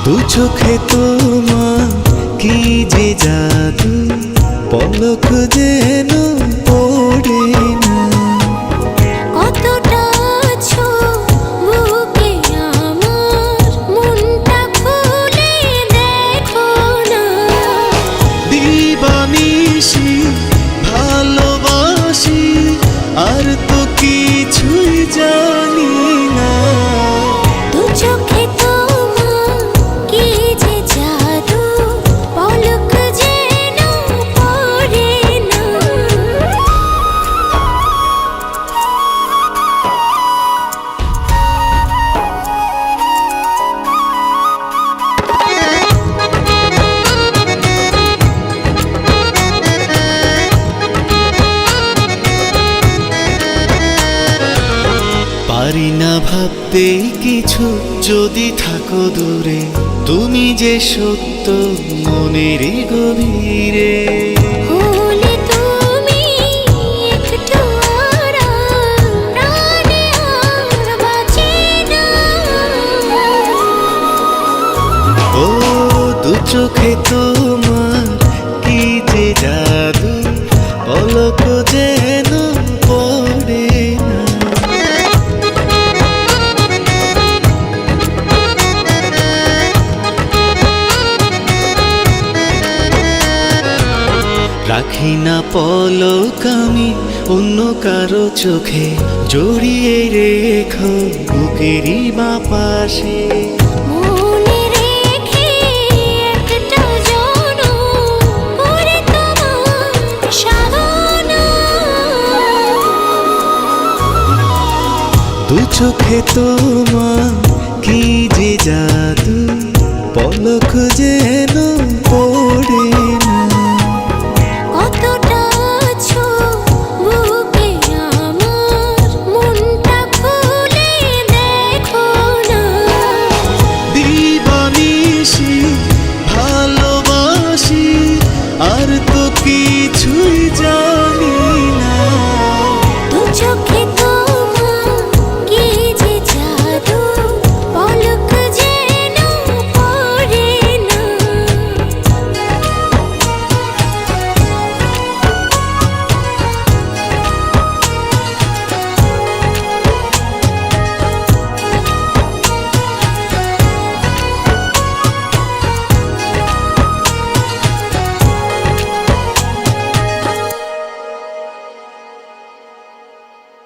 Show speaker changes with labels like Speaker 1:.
Speaker 1: দু চোখে তোমার কি যে জাদু, পলক যেন পড়ে না।
Speaker 2: কতটা আছো বুকে আমার, মনটা খুলে দেখো না।
Speaker 1: দিবানিশি ভালোবাসি, আর তো কিছুই জানি না।
Speaker 2: দু চোখে তোমার কি যে জাদু, পলক যেন পড়ে না।
Speaker 1: পারি না ভাবতে কিছু, যদি থাকো দূরে, তুমি যে সত্য মনেরই গভীরে।
Speaker 2: হলে তুমি একটু আড়াল, প্রাণে আর বাঁচে না।
Speaker 1: ও দু চোখে তোমার কি যে জাদু, পলক যেন পড়ে না। রাখি না পলক আমি অন্য কারো চোখে, জড়িয়ে রেখো বুকেরই বাপাশে।
Speaker 2: মনে রেখে একটা জনম করে তোমার সাধনা।
Speaker 1: দু চোখে তোমার কি যে জাদু, পলক যেন